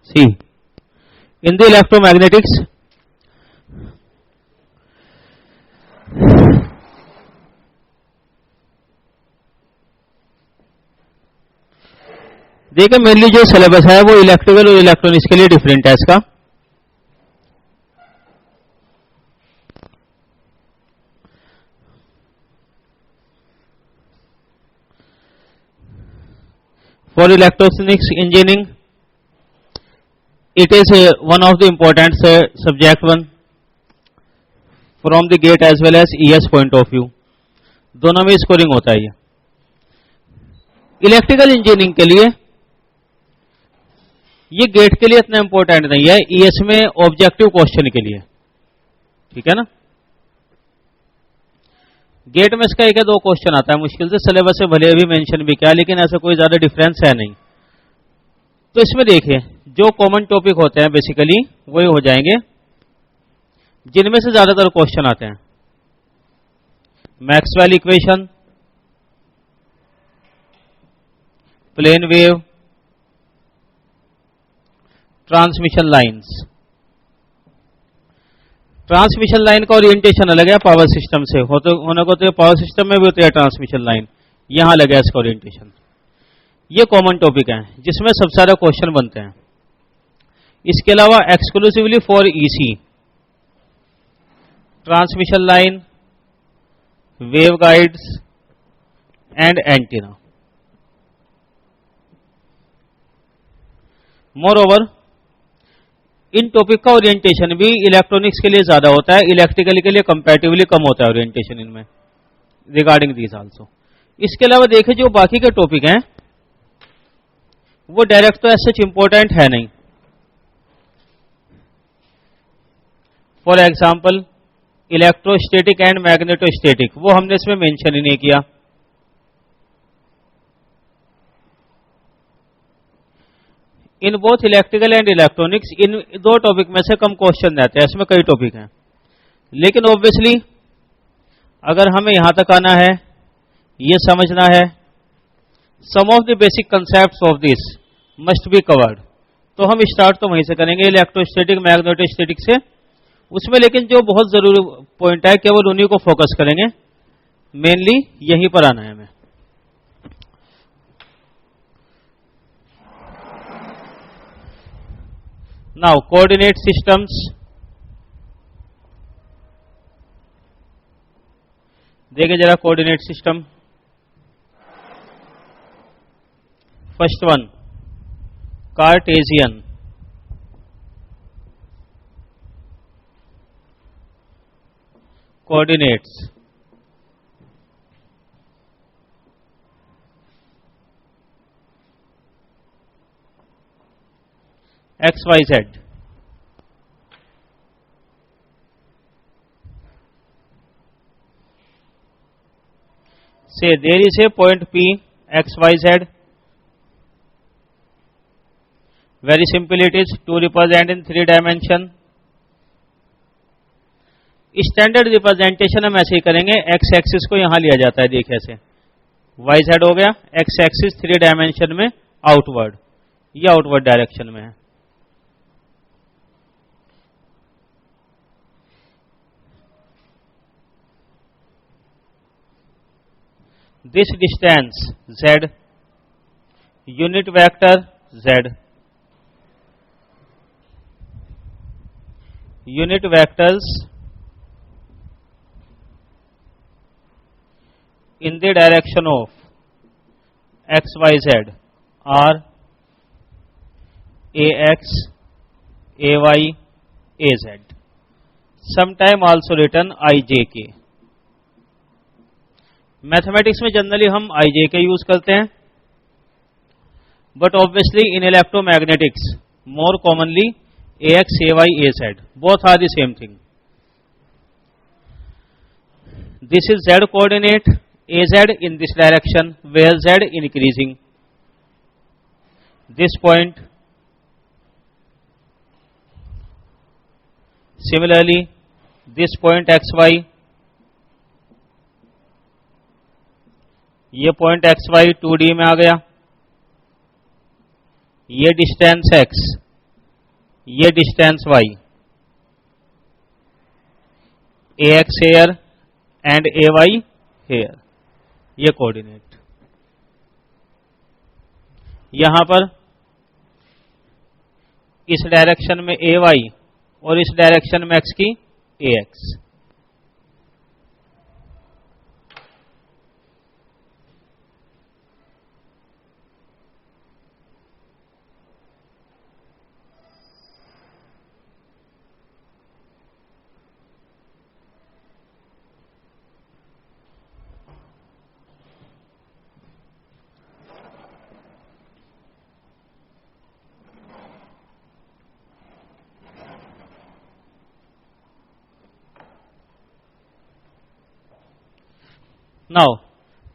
See, in the electromagnetics, देखिए mainly जो syllabus है वो इलेक्ट्रिकल और इलेक्ट्रॉनिक्स के लिए डिफरेंट है इसका। For electronics engineering it is one of the important subject one from the gate as well as ES point of view, दोनों में स्कोरिंग होता है। ये इलेक्ट्रिकल इंजीनियरिंग के लिए ये गेट के लिए इतना इंपॉर्टेंट नहीं है, ईएस में ऑब्जेक्टिव क्वेश्चन के लिए, ठीक है ना। गेट में इसका एक या दो क्वेश्चन आता है मुश्किल से, सिलेबस से भले भी मेंशन भी किया, लेकिन ऐसा कोई ज्यादा डिफरेंस है नहीं। तो इसमें देखिए जो कॉमन टॉपिक होते हैं बेसिकली वही हो जाएंगे, जिनमें से ज्यादातर क्वेश्चन आते हैं। Maxwell equation, plane wave, transmission lines. Transmission line का ओरिएंटेशन अलग है पावर सिस्टम से, होने को तो पावर सिस्टम में भी होती है ट्रांसमिशन लाइन, यहां अलग है इसका ओरिएंटेशन। ये कॉमन टॉपिक है जिसमें सबसे सारे क्वेश्चन बनते हैं। इसके अलावा exclusively for EC, transmission line, wave guides and antenna. More over in topic का ओरिएंटेशन भी इलेक्ट्रॉनिक्स के लिए ज्यादा होता है, इलेक्ट्रिकल के लिए कंपैरेटिवली कम होता है ओरिएंटेशन इनमें रिगार्डिंग दिस आल्सो। इसके अलावा देखिए जो बाकी के टॉपिक हैं वो डायरेक्ट तो ऐसे सच इंपॉर्टेंट है नहीं। For example electrostatic and magnetostatic, वो हमने इसमें मेंशन ही नहीं किया। In both electrical and electronics, इन दो टॉपिक में से कम क्वेश्चन रहते हैं, इसमें कई टॉपिक हैं, लेकिन ऑब्वियसली अगर हमें यहां तक आना है, ये समझना है some of the basic concepts of this must be covered, तो हम स्टार्ट तो वहीं से करेंगे इलेक्ट्रोस्टैटिक मैग्नेटोस्टैटिक से। उसमें लेकिन जो बहुत जरूरी पॉइंट है केवल उन्हीं को फोकस करेंगे, मेनली यहीं पर आना है हमें। Now coordinate systems, देखिए जरा coordinate system. First one Cartesian, coordinates. X y z, say there is a point P x y z, very simple it is to represent in 3 dimension। Standard representation हम ऐसे ही करेंगे, x axis को यहां लिया जाता है, देखिए ऐसे वाई जेड हो गया, एक्स एक्सिस 3 डायमेंशन में आउटवर्ड, ये आउटवर्ड डायरेक्शन में है। This distance z, unit vector z, unit vectors in the direction of x y z are ax, ay, az, sometime also written ijk। Mathematics में generally हम i k use करते हैं, but obviously in electromagnetics more commonly a x a y a z, both are the same thing. This is z coordinate, a z in this direction where z increasing, this point similarly this point x y, ये point x y 2D में आ गया, ये distance x ये distance y, ax here and ay here, ये coordinate. यहां पर इस डायरेक्शन में ay और इस डायरेक्शन में x की ax। Now,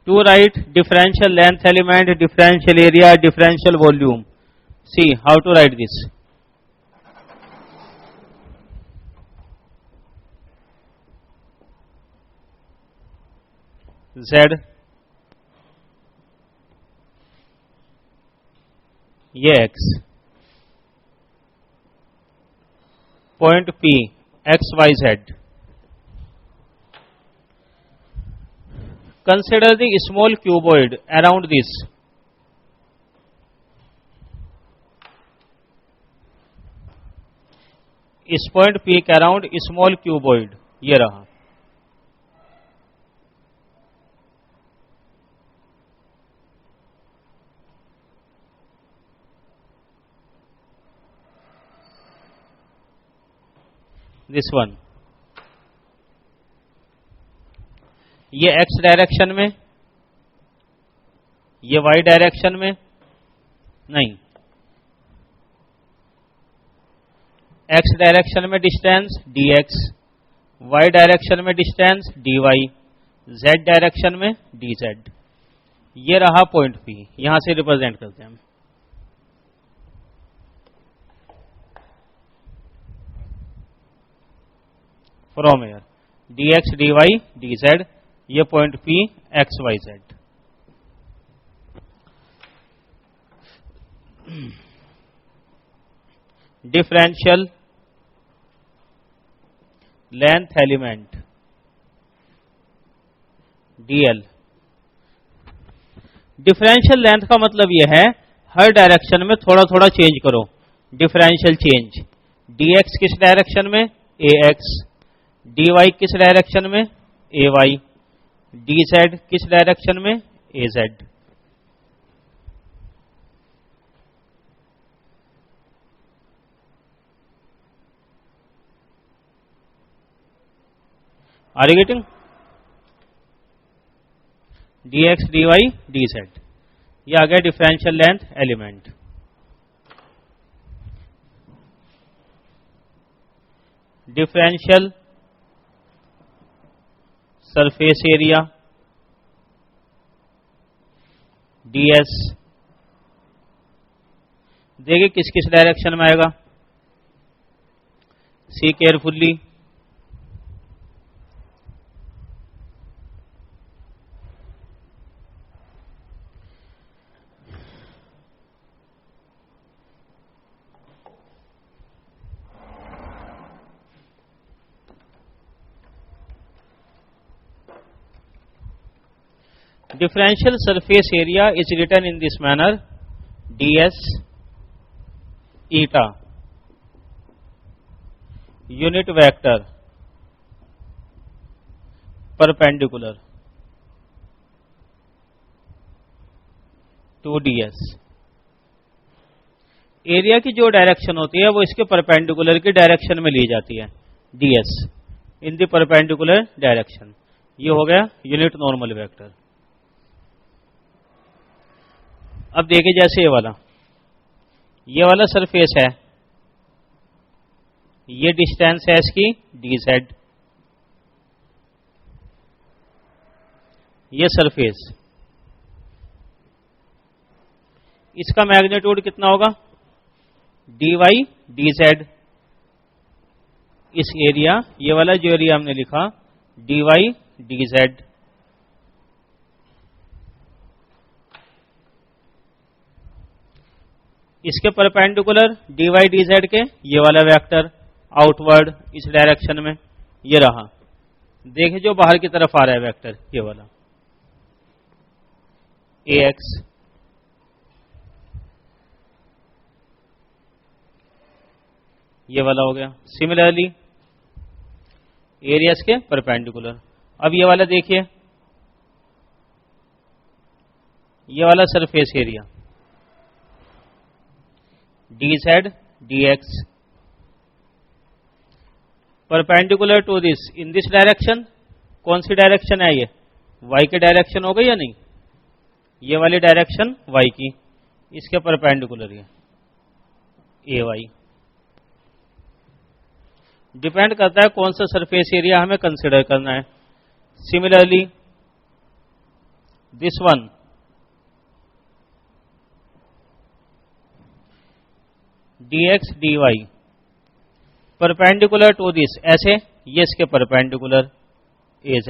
to write differential length element, differential area, differential volume. See how to write this. Z, ये x, point P, x, y, z. Consider the small cuboid around this. इस point P के around small cuboid ये रहा। This one, ये x direction में, ये y direction में नहीं, x डायरेक्शन में डिस्टेंस dx, y डायरेक्शन में डिस्टेंस dy, z डायरेक्शन में dz। ये रहा पॉइंट P, यहां से रिप्रेजेंट करते हैं हम। From here dx dy dz, ये point P x y z। Differential length element dl। Differential length का मतलब यह है हर डायरेक्शन में थोड़ा थोड़ा चेंज करो, डिफरेंशियल चेंज। dx किस डायरेक्शन में ax, dy किस डायरेक्शन में ay, dz किस डायरेक्शन में az। Are you getting? dx dy dz, ये आ गया differential length element. Differential surface area ds, देखिए किस किस डायरेक्शन में आएगा, see carefully. Differential surface area is written in this manner: ds eta unit vector perpendicular to ds। Area की जो डायरेक्शन होती है वो इसके परपेंडिकुलर की डायरेक्शन में ली जाती है, ds in the perpendicular direction. ये हो गया यूनिट नॉर्मल वेक्टर। अब देखिए जैसे ये वाला सरफेस है, ये डिस्टेंस है इसकी dz, ये सरफेस, इसका मैग्नीट्यूड कितना होगा dy dz। इस एरिया, ये वाला जो एरिया हमने लिखा dy dz, इसके परपेंडिकुलर dy dz के ये वाला वेक्टर आउटवर्ड इस डायरेक्शन में ये रहा। देखिए जो बाहर की तरफ आ रहा है वेक्टर ये वाला ax, ये वाला हो गया। सिमिलरली एरियाज के परपेंडिकुलर। अब ये वाला देखिए, ये वाला surface area dz dx perpendicular to this in this direction. कौन सी डायरेक्शन है ये? y के डायरेक्शन हो गई या नहीं? ये वाली डायरेक्शन y की, इसके परपेंडिकुलर ये ay। डिपेंड करता है कौन सा सरफेस एरिया हमें कंसिडर करना है। Similarly this one dx dy perpendicular to this, ऐसे ये इसके perpendicular az।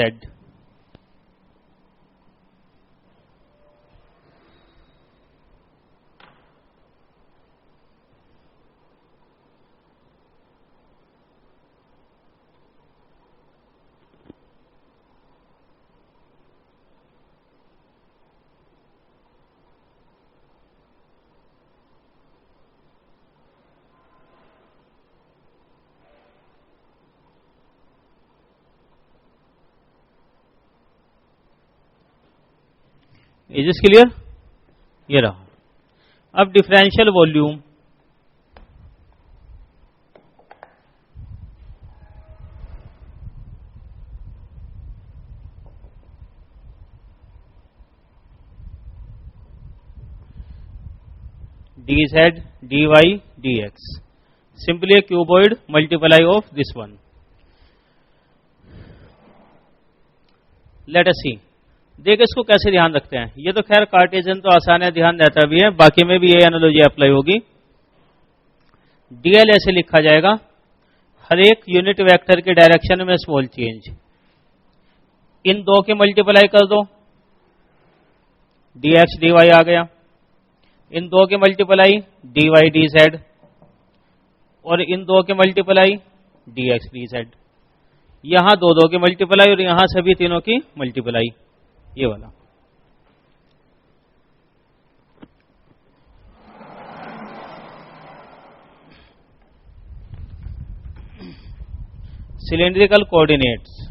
Is this clear? ये रहा। अब differential volume, dz dy dx simply cuboid multiply of this one. Let us see, देखिए इसको कैसे ध्यान रखते हैं। ये तो खैर कार्टेशियन तो आसान है, ध्यान रहता भी है, बाकी में भी ये एनालॉजी अप्लाई होगी। dl ऐसे लिखा जाएगा, हर एक यूनिट वेक्टर के डायरेक्शन में स्मॉल चेंज। इन दो के मल्टीप्लाई कर दो, dx dy आ गया। इन दो के मल्टीप्लाई dy dz, और इन दो के मल्टीप्लाई dx dz। यहां दो के मल्टीप्लाई और यहां सभी तीनों की मल्टीप्लाई, ये वाला। Cylindrical coordinates,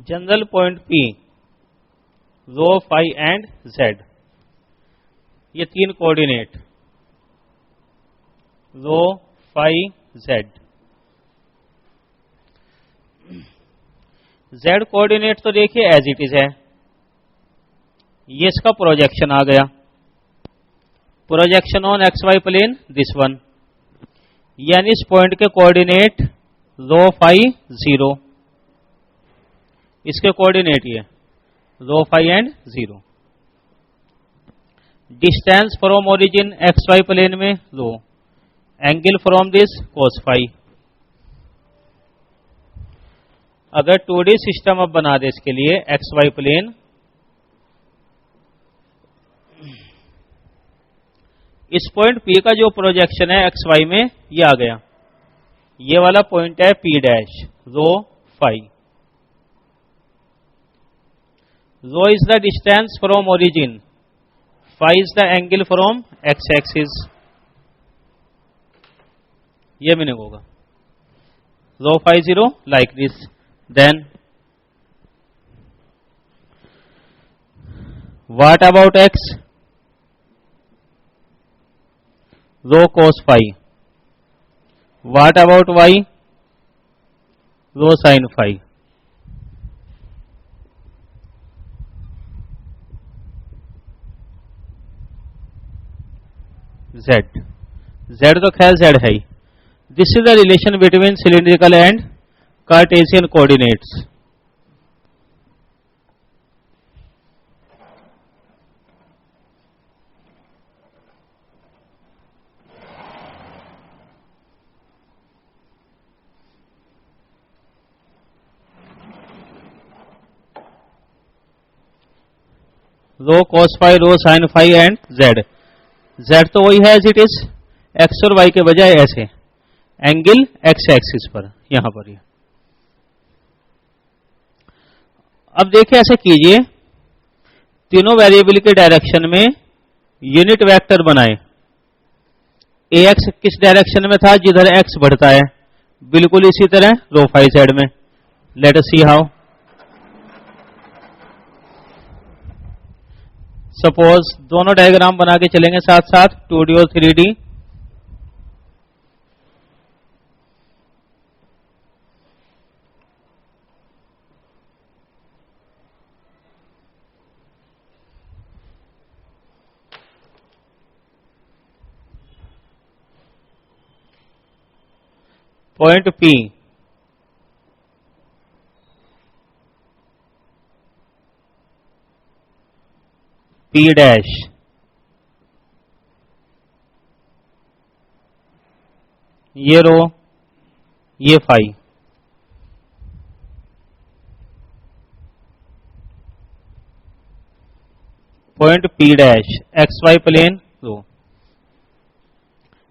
general point P, rho phi and z, ये तीन coordinate rho phi z। z coordinate तो देखिए एज इट इज है, ये इसका प्रोजेक्शन आ गया, projection on x y plane this one, यानी इस पॉइंट के कोऑर्डिनेट रो फाई 0, इसके कोऑर्डिनेट ये rho phi and 0। Distance from origin x y plane में rho, angle from this cos phi. अगर 2D सिस्टम अब बना दे इसके लिए एक्स वाई प्लेन, इस पॉइंट P का जो प्रोजेक्शन है एक्स वाई में ये आ गया, ये वाला पॉइंट है P dash rho phi. Rho is the distance from origin, phi is the angle from x axis, ये मीनिंग होगा। Rho phi 0 like this, then what about x? Rho cos phi, what about y? Rho sin phi। Z, z तो खैर z है ही। This is the relation between cylindrical and Cartesian coordinates. Rho cos phi, rho sine phi and z. Z तो वही है as it is, x और y के बजाय ऐसे एंगल एक्स एक्सिस पर, यहां पर ये। अब देखिए ऐसे कीजिए, तीनों वेरिएबल के डायरेक्शन में यूनिट वेक्टर बनाए। ए एक्स किस डायरेक्शन में था, जिधर एक्स बढ़ता है, बिल्कुल इसी तरह रो फाई जेड में। Late us see how. Suppose दोनों डायग्राम बना के चलेंगे साथ साथ, 2D और 3D। Point P, P dash, ये रो, ये phi. Point P dash, x y plane rho.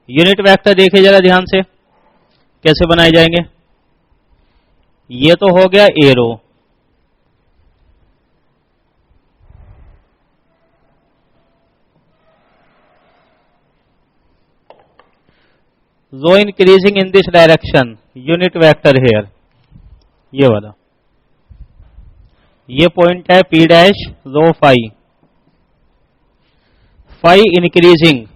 Unit vector देखिए जरा ध्यान से कैसे बनाए जाएंगे। ये तो हो गया a rho, rho increasing in this direction, unit vector here, ये वाला। ये पॉइंट है P dash, rho phi, phi increasing,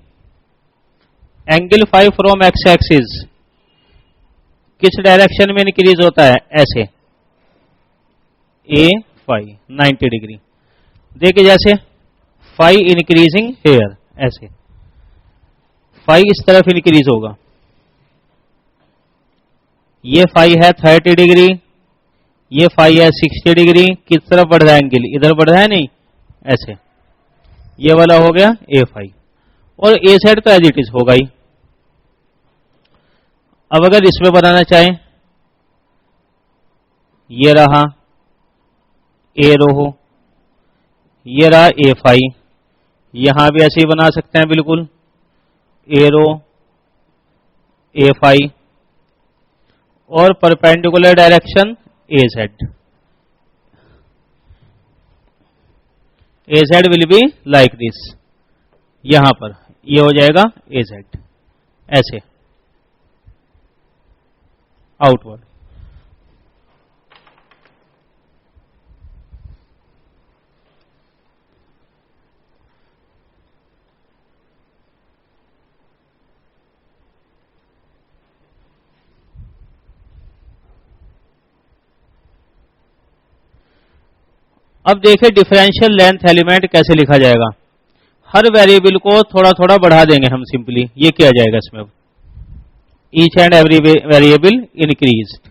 angle phi from x axis किस डायरेक्शन में इंक्रीज होता है, ऐसे ए फाई 90 डिग्री। देखिए जैसे फाई इंक्रीजिंग हेयर, ऐसे फाई इस तरफ इंक्रीज होगा। ये फाई है 30 डिग्री, ये फाई है 60 डिग्री। किस तरफ बढ़ रहा है एंगल, इधर बढ़ रहा है, नहीं ऐसे। ये वाला हो गया ए फाई, और ए साइड तो एज इट इज होगा ही। अब अगर इसमें बनाना चाहें, ये रहा ए रो हो, ये रहा ए फाई, यहां भी ऐसे ही बना सकते हैं बिल्कुल, ए रो ए फाई, और perpendicular direction A Z. A Z will be like this, यहां पर ये हो जाएगा ए जेड, ऐसे आउटवर्ड। अब देखिए डिफरेंशियल लेंथ एलिमेंट कैसे लिखा जाएगा। हर वेरिएबल को थोड़ा थोड़ा बढ़ा देंगे हम सिंपली। ये किया जाएगा इसमें, each and every variable increased.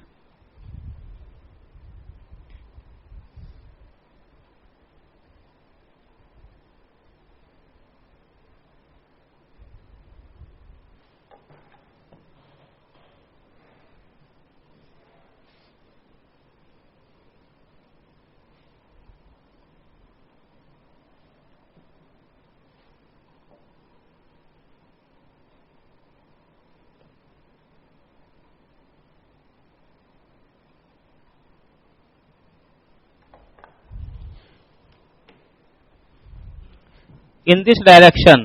In this direction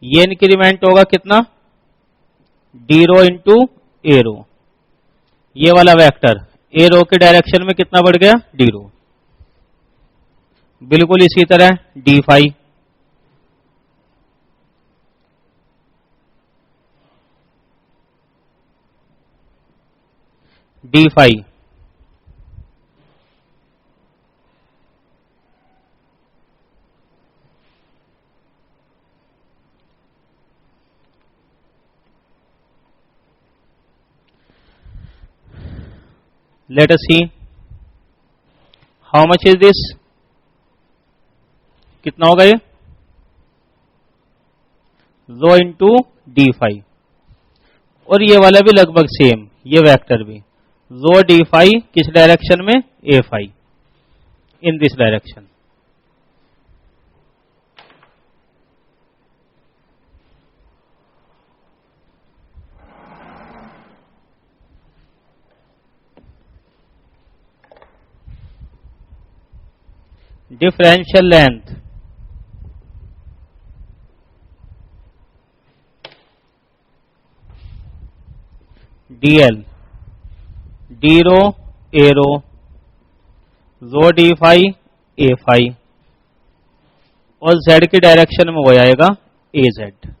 ये इंक्रीमेंट होगा कितना, डी रो इंटू ए रो। ये वाला वेक्टर ए रो के डायरेक्शन में कितना बढ़ गया, डी रो। बिल्कुल इसी तरह d phi, d phi, let us see how much is this, कितना होगा ये, रो इंटू डी फाई, और ये वाला भी लगभग सेम, ये वेक्टर भी रो डी फाई किस डायरेक्शन में, a phi, in this direction. Differential length dl, d rho a rho d phi a phi, और z की डायरेक्शन में वो आएगा ए जेड।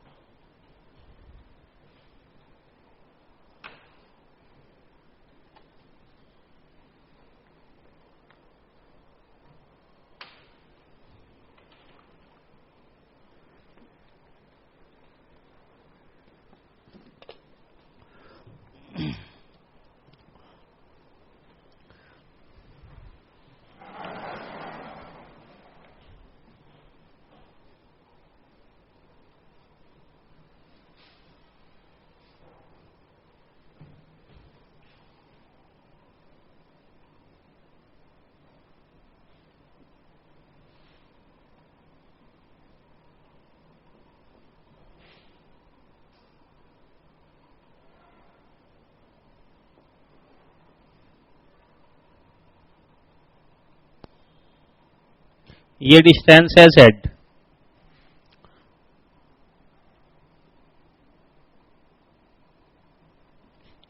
ये डिस्टेंस है z,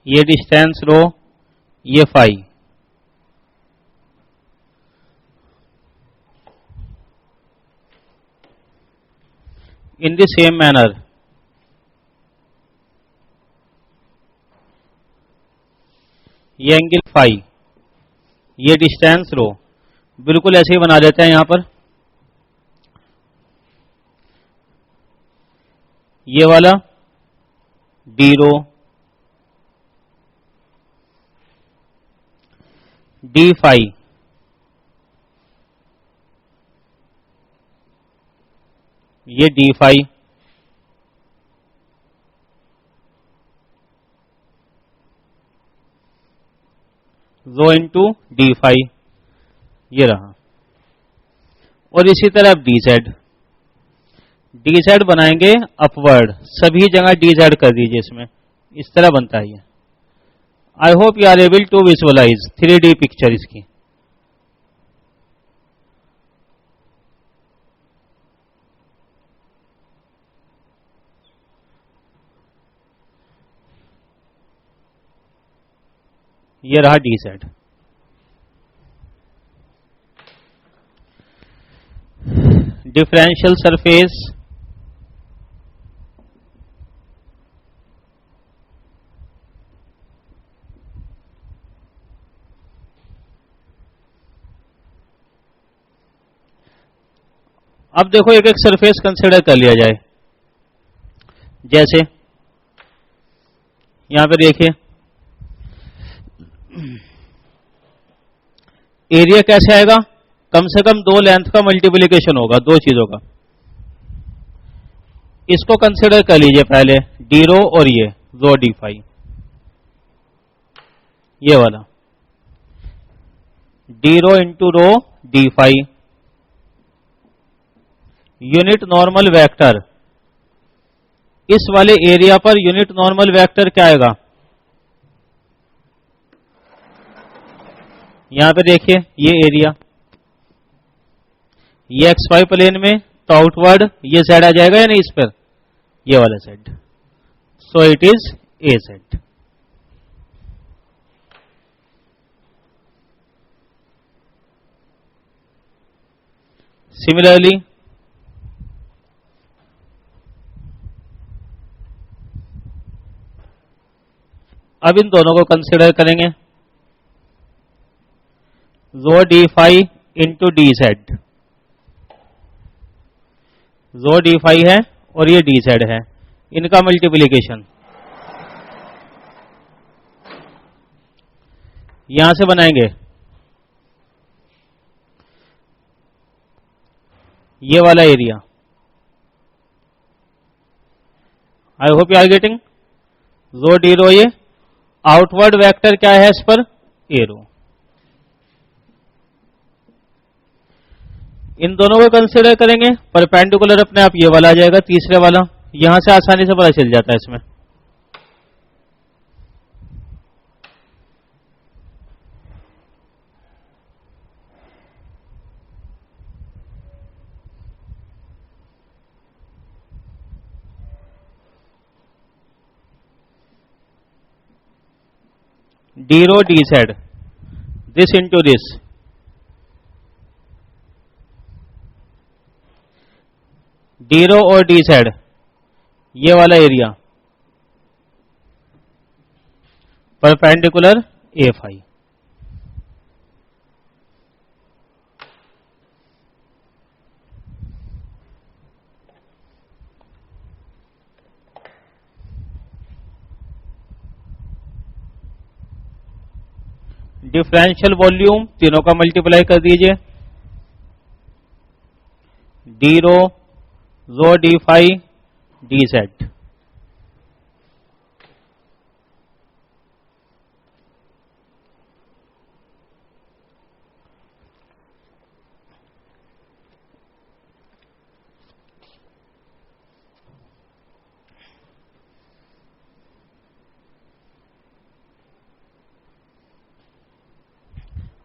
ये डिस्टेंस रो, ये phi. In the same manner ये एंगल फाई, ये डिस्टेंस रो, बिल्कुल ऐसे ही बना देते हैं यहां पर। ये वाला डी रो डी फाई, ये D phi, rho into D phi, ये रहा। और इसी तरह डी जेड बनाएंगे अपवर्ड, सभी जगह डी जेड कर दीजिए इसमें, इस तरह बनता है ये। I hope you are able to visualise 3D picture इसकी। ये रहा डी जेड। डिफरेंशियल सरफेस अब देखो एक एक सरफेस कंसिडर कर लिया जाए। जैसे यहां पे देखिए एरिया कैसे आएगा, कम से कम दो लेंथ का मल्टीप्लिकेशन होगा, दो चीजों का। इसको कंसिडर कर लीजिए पहले, डी रो और ये रो डी फाई, ये वाला d rho into rho d phi, unit normal vector, इस वाले area per unit normal vector क्या आएगा, यहां पे देखिए ये एरिया, ये एक्स वाई प्लेन में, तो आउटवर्ड ये जेड आ जाएगा या नहीं इस पर, ये वाला z. So it is a z. Similarly अब इन दोनों को कंसिडर करेंगे, rho d phi into d z, rho d phi है और ये डी जेड है, इनका मल्टीप्लिकेशन, यहां से बनाएंगे ये वाला area. I hope you are getting. Rho d rho, ये आउटवर्ड वेक्टर क्या है इस पर, एरो। इन दोनों को कंसीडर करेंगे, परपेंडिकुलर अपने आप ये वाला आ जाएगा, तीसरे वाला यहां से आसानी से पता चल जाता है इसमें। D rho d z, this into this, d rho और डी सेड ये वाला area perpendicular a phi. Differential volume तीनों का मल्टीप्लाई कर दीजिए, d rho rho d phi d z.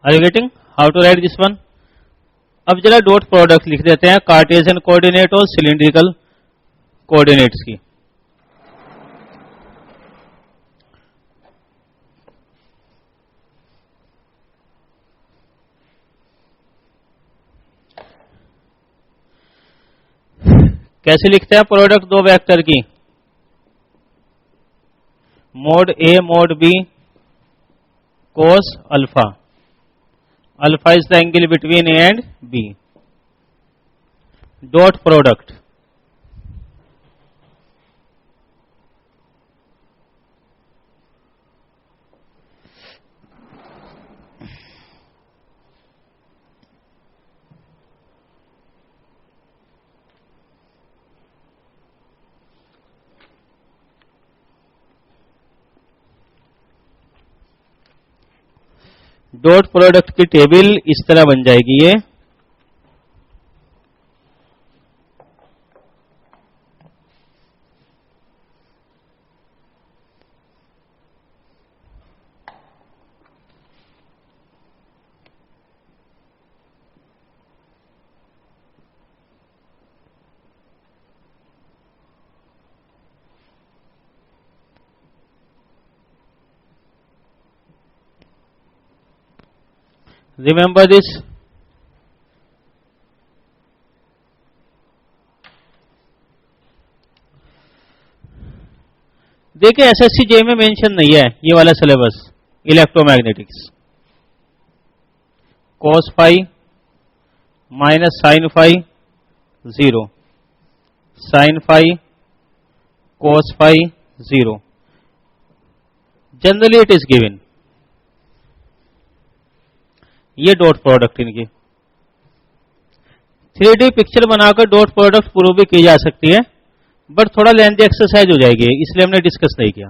Are you getting how to write this one? अब जरा dot product लिख देते हैं कार्टेशियन कोऑर्डिनेट और सिलिंड्रिकल कोऑर्डिनेट्स की। कैसे लिखते हैं प्रोडक्ट दो वेक्टर की, mod a mod b cos alpha, alpha is the angle between a and b, dot product dot product की टेबल इस तरह बन जाएगी ये। Remember this. देखिए एसएससी जे में मेंशन नहीं है ये वाला syllabus, electromagnetics, cos phi minus sine phi 0, sine phi cos phi 0, generally it is given. ये डॉट प्रोडक्ट इनकी 3D पिक्चर बनाकर डॉट प्रोडक्ट प्रूव भी की जा सकती है, बट थोड़ा लेंथी एक्सरसाइज हो जाएगी, इसलिए हमने डिस्कस नहीं किया।